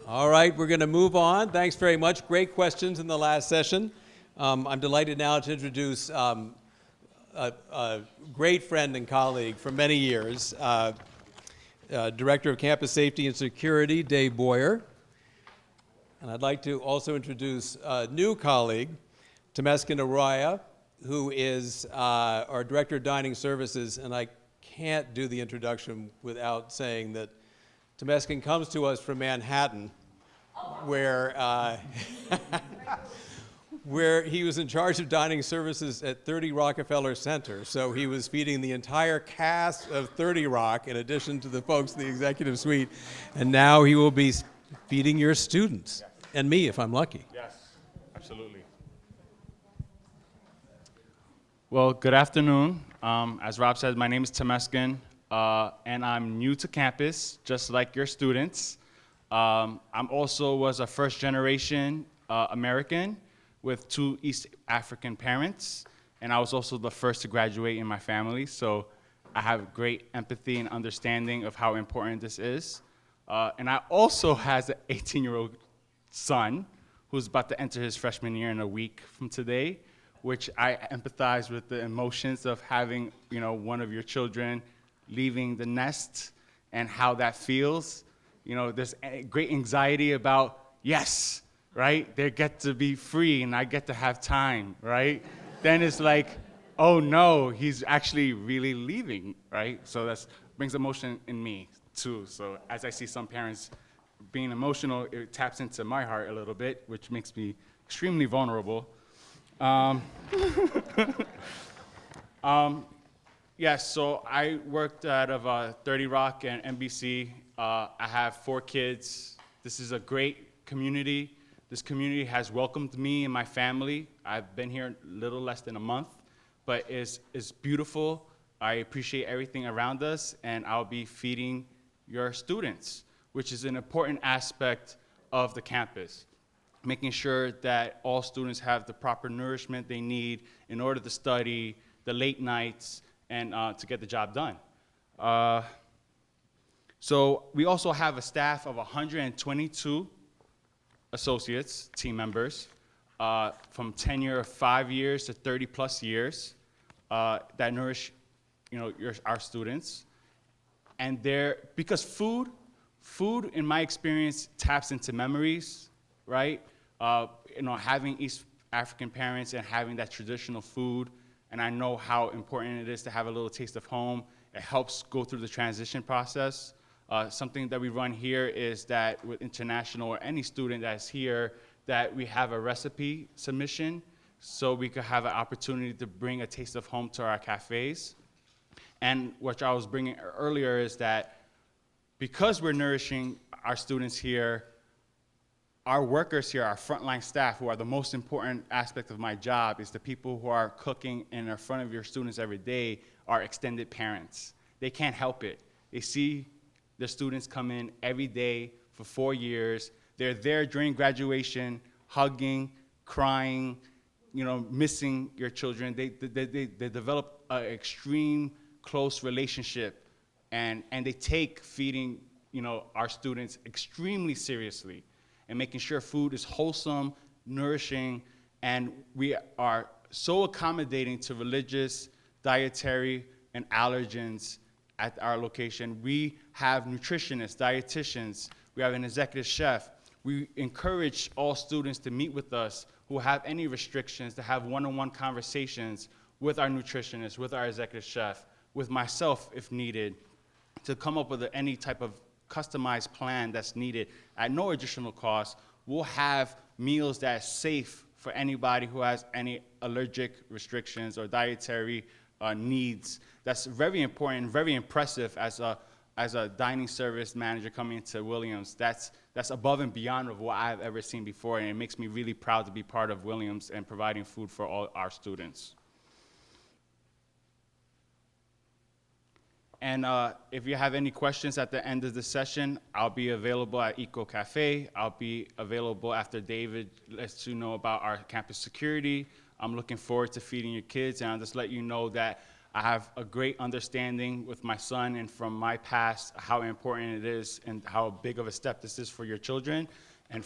All right, we're going to move on. Thanks very much. Great questions in the last session. I'm delighted now to introduce a great friend and colleague for many years, Director of Campus Safety and Security, Dave Boyer. And I'd like to also introduce a new colleague, Temesgan Araya, who is our Director of Dining Services, and I can't do the introduction without saying that Temesgan comes to us from Manhattan, where where he was in charge of dining services at 30 Rockefeller Center. So he was feeding the entire cast of 30 Rock in addition to the folks in the executive suite. And now he will be feeding your students, and me if I'm lucky. Yes, absolutely. Well, good afternoon. As Rob said, my name is Temesgan, and I'm new to campus, just like your students. I'm also was a first-generation American with 2 East African parents, and I was also the first to graduate in my family, so I have great empathy and understanding of how important this is. And I also has an 18-year-old son who's about to enter his freshman year in a week from today, which I empathize with the emotions of having, one of your children leaving the nest and how that feels. There's great anxiety about, yes, right? They get to be free and I get to have time, right? Then it's like, oh no, he's actually really leaving, right? So that brings emotion in me too. So as I see some parents being emotional, it taps into my heart a little bit, which makes me extremely vulnerable. Yes, so I worked out of 30 Rock and NBC. I have 4 kids. This is a great community. This community has welcomed me and my family. I've been here a little less than a month, but it's beautiful. I appreciate everything around us, and I'll be feeding your students, which is an important aspect of the campus, making sure that all students have the proper nourishment they need in order to study, the late nights, and to get the job done. So we also have a staff of 122 associates, team members, from tenure of 5 years to 30 plus years that nourish, our students. And because food in my experience taps into memories, right? Having East African parents and having that traditional food, and I know how important it is to have a little taste of home. It helps go through the transition process. Something that we run here is that with international or any student that's here, that we have a recipe submission so we could have an opportunity to bring a taste of home to our cafes. And what I was bringing earlier is that because we're nourishing our students here, our workers here, our frontline staff, who are the most important aspect of my job, is the people who are cooking in front of your students every day, are extended parents. They can't help it. They see their students come in every day for 4 years. They're there during graduation, hugging, crying, missing your children. They develop an extreme close relationship, and they take feeding, our students extremely seriously, and making sure food is wholesome, nourishing, and we are so accommodating to religious, dietary, and allergens at our location. We have nutritionists, dietitians, we have an executive chef. We encourage all students to meet with us who have any restrictions, to have one-on-one conversations with our nutritionist, with our executive chef, with myself if needed, to come up with any type of customized plan that's needed at no additional cost. We'll have meals that's safe for anybody who has any allergic restrictions or dietary needs. That's very important, very impressive as a dining service manager coming into Williams. That's above and beyond of what I've ever seen before, and it makes me really proud to be part of Williams and providing food for all our students. And if you have any questions at the end of the session, I'll be available at Eco Cafe. I'll be available after David lets you know about our campus security. I'm looking forward to feeding your kids, and I'll just let you know that I have a great understanding with my son and from my past how important it is and how big of a step this is for your children, and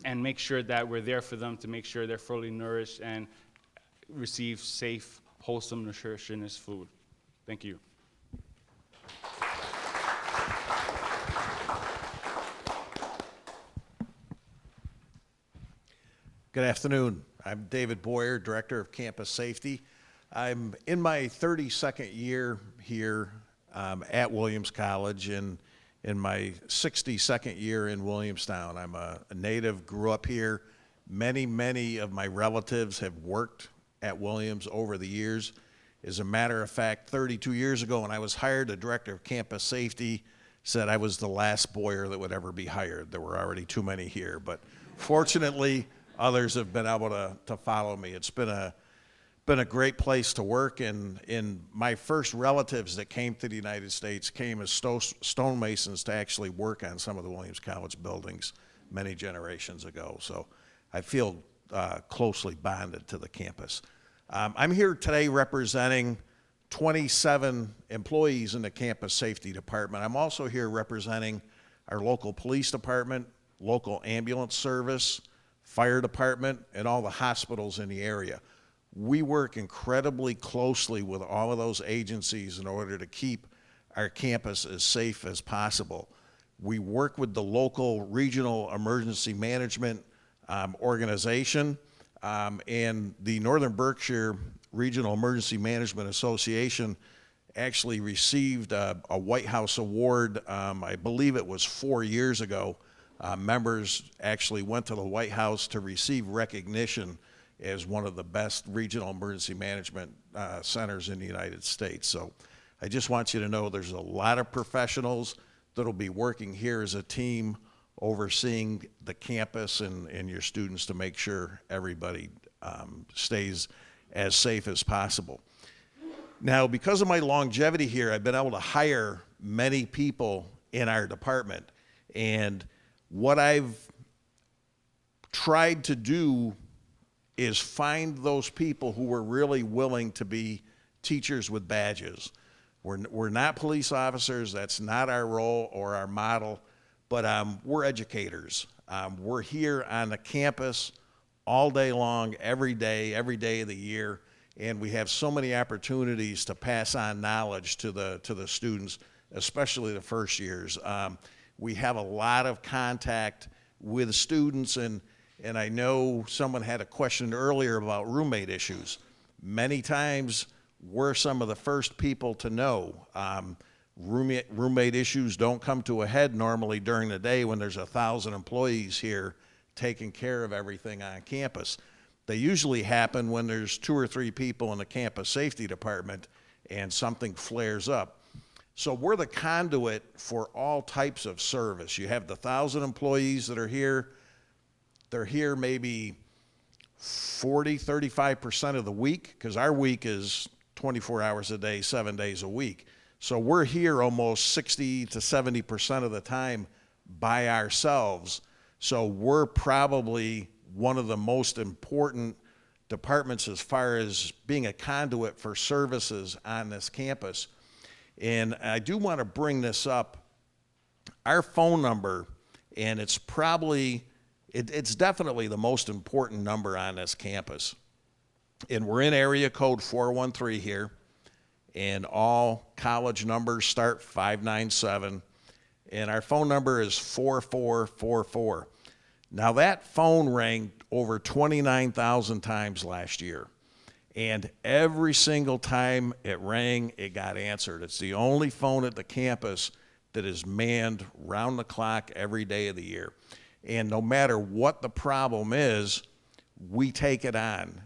and make sure that we're there for them to make sure they're fully nourished and receive safe, wholesome, nutritious food. Thank you. Good afternoon. I'm David Boyer, Director of Campus Safety. I'm in my 32nd year here at Williams College and in my 62nd year in Williamstown. I'm a native, grew up here. Many of my relatives have worked at Williams over the years. As a matter of fact, 32 years ago when I was hired, the Director of Campus Safety said I was the last Boyer that would ever be hired. There were already too many here, but fortunately, others have been able to follow me. It's been a great place to work, and my first relatives that came to the United States came as stonemasons to actually work on some of the Williams College buildings many generations ago. So I feel closely bonded to the campus. I'm here today representing 27 employees in the campus safety department. I'm also here representing our local police department, local ambulance service, fire department, and all the hospitals in the area. We work incredibly closely with all of those agencies in order to keep our campus as safe as possible. We work with the local regional emergency management organization, and the Northern Berkshire Regional Emergency Management Association actually received a White House award, I believe it was 4 years ago. Members actually went to the White House to receive recognition as one of the best regional emergency management centers in the United States. So I just want you to know there's a lot of professionals that'll be working here as a team overseeing the campus and your students to make sure everybody stays as safe as possible. Now, because of my longevity here, I've been able to hire many people in our department. And what I've tried to do is find those people who were really willing to be teachers with badges. We're not police officers, that's not our role or our model, but we're educators. We're here on the campus all day long, every day of the year, and we have so many opportunities to pass on knowledge to the students, especially the first years. We have a lot of contact with students, and I know someone had a question earlier about roommate issues. Many times, we're some of the first people to know. Roommate issues don't come to a head normally during the day when there's 1,000 employees here taking care of everything on campus. They usually happen when there's 2 or 3 people in the campus safety department and something flares up. So we're the conduit for all types of service. You have the 1,000 employees that are here. They're here maybe 35% of the week, because our week is 24 hours a day, 7 days a week. So we're here almost 60 to 70% of the time by ourselves. So we're probably one of the most important departments as far as being a conduit for services on this campus. And I do want to bring this up. Our phone number, and it's definitely the most important number on this campus. And we're in area code 413 here, and all college numbers start 597, and our phone number is 4444. Now that phone rang over 29,000 times last year, and every single time it rang, it got answered. It's the only phone at the campus that is manned round the clock every day of the year. And no matter what the problem is, we take it on.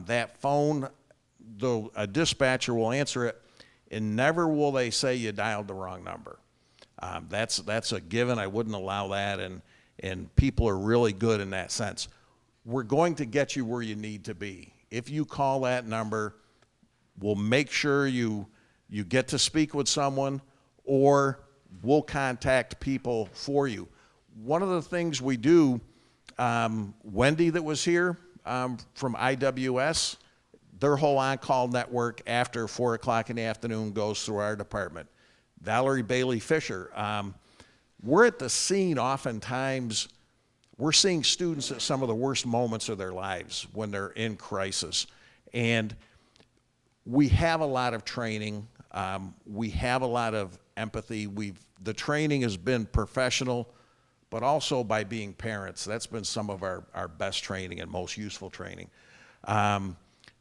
That phone, though a dispatcher will answer it, and never will they say you dialed the wrong number. That's a given. I wouldn't allow that, and people are really good in that sense. We're going to get you where you need to be. If you call that number, we'll make sure you get to speak with someone, or we'll contact people for you. One of the things we do, Wendy that was here from IWS their whole on-call network after 4 o'clock in the afternoon goes through our department. Valerie Bailey Fisher. We're at the scene oftentimes. We're seeing students at some of the worst moments of their lives when they're in crisis. And we have a lot of training. We have a lot of empathy. The training has been professional, but also by being parents. That's been some of our best training and most useful training.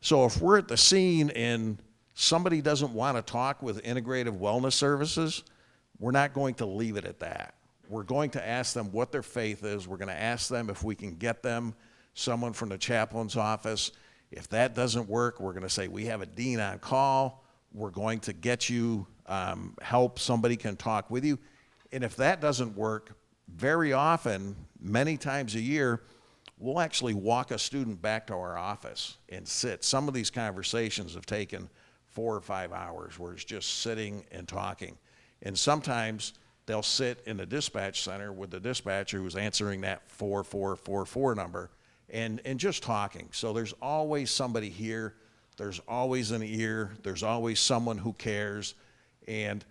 So if we're at the scene and somebody doesn't want to talk with integrative wellness services, we're not going to leave it at that. We're going to ask them what their faith is. We're going to ask them if we can get them someone from the chaplain's office. If that doesn't work, we're going to say, we have a dean on call. We're going to get you help. Somebody can talk with you. And if that doesn't work, very often, many times a year, we'll actually walk a student back to our office and sit. Some of these conversations have taken 4 or 5 hours where it's just sitting and talking. And sometimes they'll sit in the dispatch center with the dispatcher who's answering that 4444 number and just talking. So there's always somebody here. There's always an ear. There's always someone who cares. And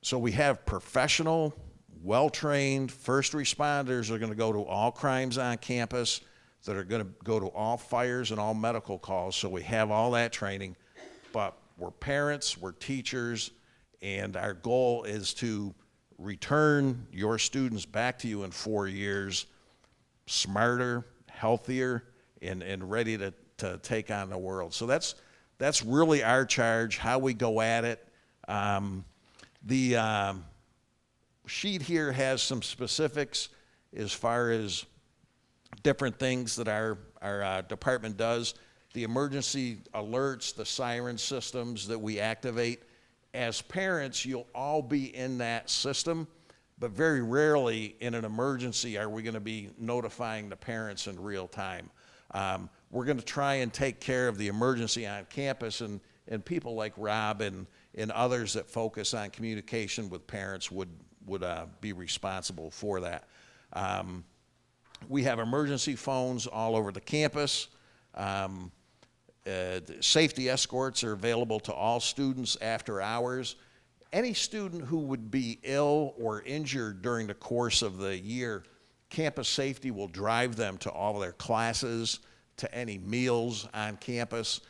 so we have professional, well-trained first responders that are going to go to all crimes on campus, that are going to go to all fires and all medical calls. So we have all that training. But we're parents, we're teachers, and our goal is to return your students back to you in 4 years, smarter, healthier, and ready to take on the world. So that's really our charge, how we go at it. The sheet here has some specifics as far as different things that our department does. The emergency alerts, the siren systems that we activate. As parents, you'll all be in that system, but very rarely in an emergency are we going to be notifying the parents in real time. We're going to try and take care of the emergency on campus, and people like Rob and others that focus on communication with parents would be responsible for that. We have emergency phones all over the campus. Safety escorts are available to all students after hours. Any student who would be ill or injured during the course of the year, campus safety will drive them to all of their classes, to any meals on campus.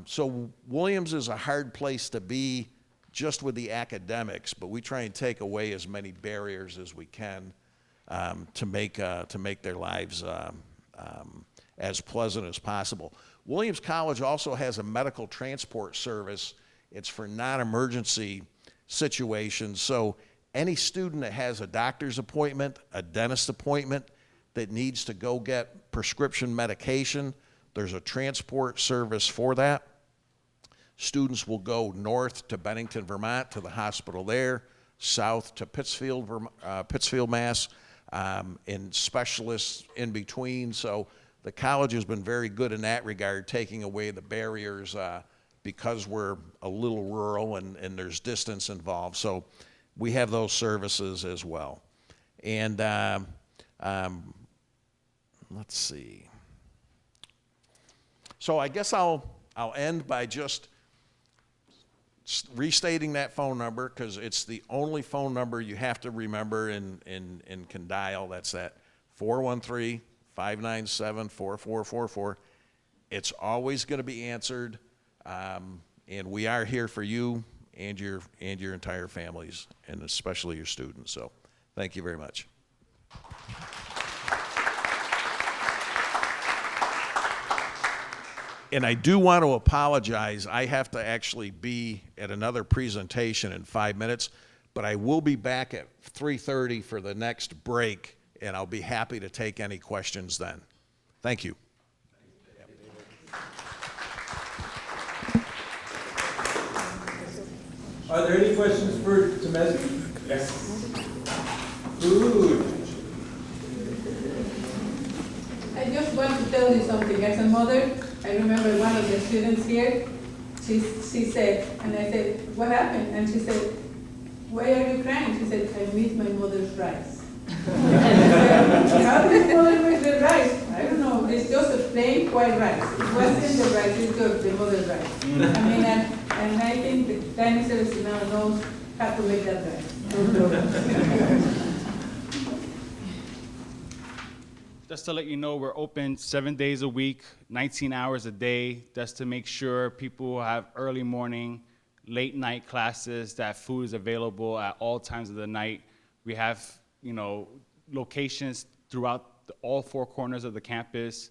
So Williams is a hard place to be just with the academics, but we try and take away as many barriers as we can to make their lives as pleasant as possible. Williams College also has a medical transport service. It's for non-emergency situations. So any student that has a doctor's appointment, a dentist appointment, that needs to go get prescription medication, there's a transport service for that. Students will go north to Bennington, Vermont, to the hospital there, south to Pittsfield, Mass, and specialists in between. So the college has been very good in that regard, taking away the barriers because we're a little rural and there's distance involved. So we have those services as well. And let's see. So I guess I'll end by just restating that phone number, because it's the only phone number you have to remember and can dial. That's that 413-597-4444. It's always going to be answered, and we are here for you and your entire families, and especially your students. So thank you very much. And I do want to apologize. I have to actually be at another presentation in 5 minutes, but I will be back at 3:30 for the next break, and I'll be happy to take any questions then. Thank you. Are there any questions for Temesgan? Yes. Food. I just want to tell you something. As a mother, I remember one of the students here, she said, and I said, what happened? And she said, why are you crying? She said, I miss my mother's rice. And I said, how does mother miss the rice? I don't know, it's just a plain white rice. It wasn't the rice, it's the mother rice. I mean, and I think the dinosaurs now knows how to make that rice. Just to let you know, we're open 7 days a week, 19 hours a day, just to make sure people have early morning, late night classes, that food is available at all times of the night. We have, locations throughout all four corners of the campus,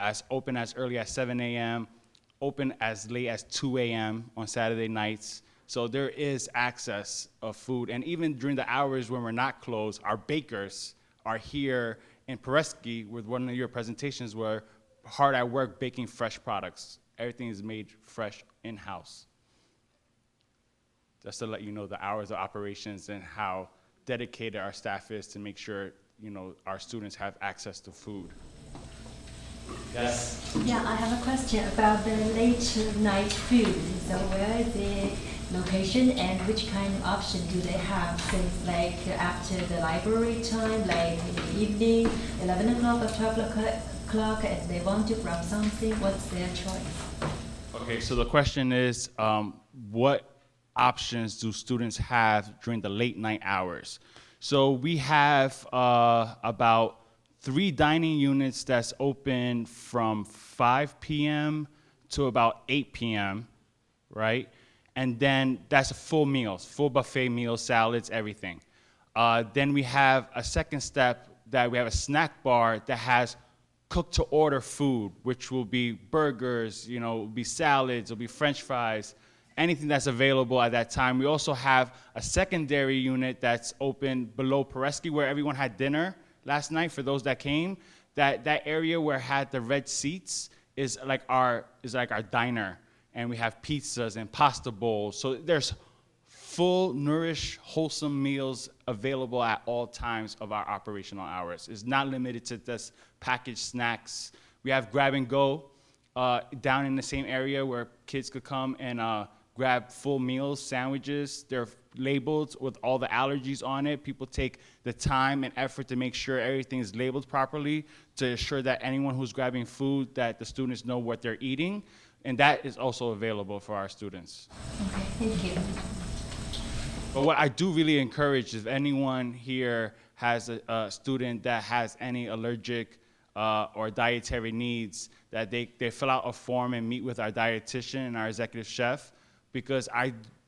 as open as early as 7 a.m., open as late as 2 a.m. on Saturday nights. So there is access of food. And even during the hours when we're not closed, our bakers are here in Preorientation, with one of your presentations, were hard at work baking fresh products. Everything is made fresh in-house. Just to let you know the hours of operations and how dedicated our staff is to make sure, our students have access to food. Yes? Yeah, I have a question about the late night food. So where is the location and which kind of option do they have? Things like after the library time, like in the evening, 11 o'clock or 12 o'clock, and they want to grab something, what's their choice? Okay, so the question is, what options do students have during the late night hours? So we have about 3 dining units that's open from 5 p.m. to about 8 p.m., right? And then that's full meals, full buffet meals, salads, everything. Then we have a second step that we have a snack bar that has cook-to-order food, which will be burgers, will be salads, will be French fries, anything that's available at that time. We also have a secondary unit that's open below Preorientation, where everyone had dinner last night. For those that came, that area where had the red seats is like our diner. And we have pizzas and pasta bowls. So there's full, nourished, wholesome meals available at all times of our operational hours. It's not limited to just packaged snacks. We have grab and go down in the same area where kids could come and grab full meals, sandwiches. They're labeled with all the allergies on it. People take the time and effort to make sure everything is labeled properly to ensure that anyone who's grabbing food, that the students know what they're eating. And that is also available for our students. Okay, thank you. But what I do really encourage is if anyone here has a student that has any allergic or dietary needs, that they fill out a form and meet with our dietitian and our executive chef, because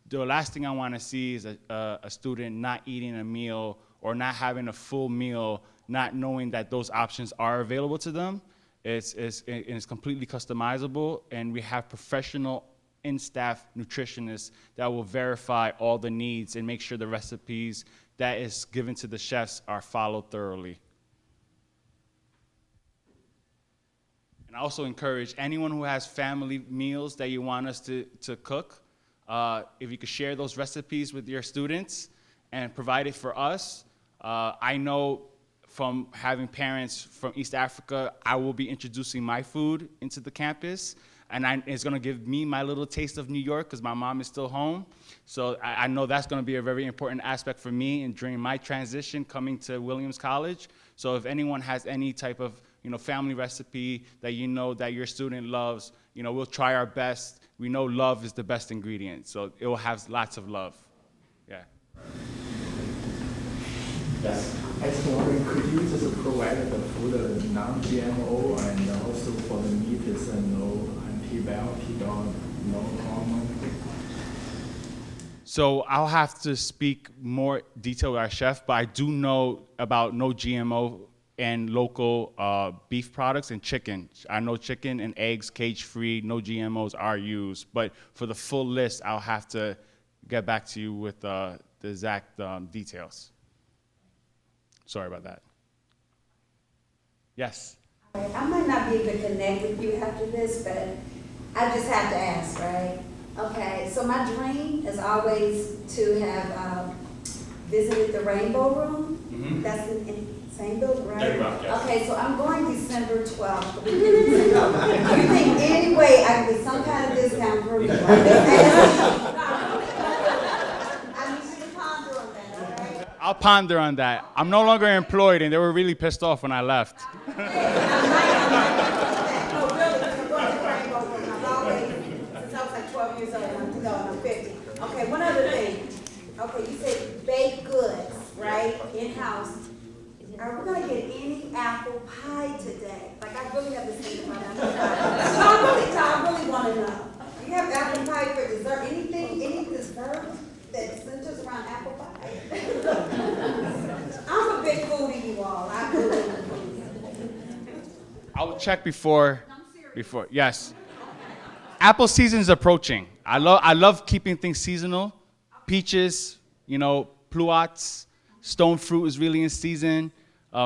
the last thing I want to see is a student not eating a meal or not having a full meal, not knowing that those options are available to them. It's completely customizable, and we have professional in-staff nutritionists that will verify all the needs and make sure the recipes that is given to the chefs are followed thoroughly. And I also encourage anyone who has family meals that you want us to cook, if you could share those recipes with your students and provide it for us. I know from having parents from East Africa, I will be introducing my food into the campus, and it's gonna give me my little taste of New York because my mom is still home. So I know that's gonna be a very important aspect for me and during my transition coming to Williams College. So if anyone has any type of family recipe that that your student loves, we'll try our best. We know love is the best ingredient, so it will have lots of love. Yeah. Yes. I was wondering, could you just provide the food non-GMO and also for the meat is no antibiotic or no hormone? So I'll have to speak more detail with our chef, but I do know about no GMO and local beef products and chicken. I know chicken and eggs, cage-free, no GMOs are used. But for the full list, I'll have to get back to you with the exact details. Sorry about that. Yes? I might not be able to connect with you after this, but I just have to ask, right? Okay, so my dream is always to have visited the Rainbow Room. Mm-hmm. That's in the same building, right? There you are, yes. Okay, so I'm going December 12th. Do you think any way I can get some kind of discount for me? I need you to ponder on that, all right? I'll ponder on that. I'm no longer employed, and they were really pissed off when I left. I might Okay, you said baked goods, right, in-house. Are we gonna get any apple pie today? Like, I really have to think about apple pie. I really wanna know. Do you have apple pie for dessert? Anything, any dessert that centers around apple pie? I'm a big foodie, you all. I really am a foodie. I will check before, yes. Apple season is approaching. I love keeping things seasonal. Peaches, pluots, stone fruit is really in season.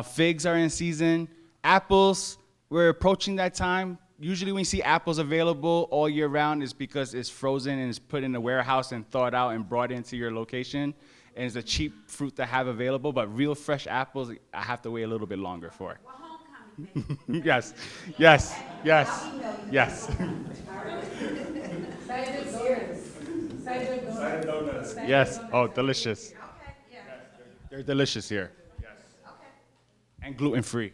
Figs are in season. Apples, we're approaching that time. Usually when you see apples available all year round is because it's frozen and it's put in a warehouse and thawed out and brought into your location. And it's a cheap fruit to have available, but real fresh apples, I have to wait a little bit longer for. Well, homecoming, Yes. Cider donuts. Yes. Oh, delicious. okay, yeah, They're delicious here. okay. And gluten-free.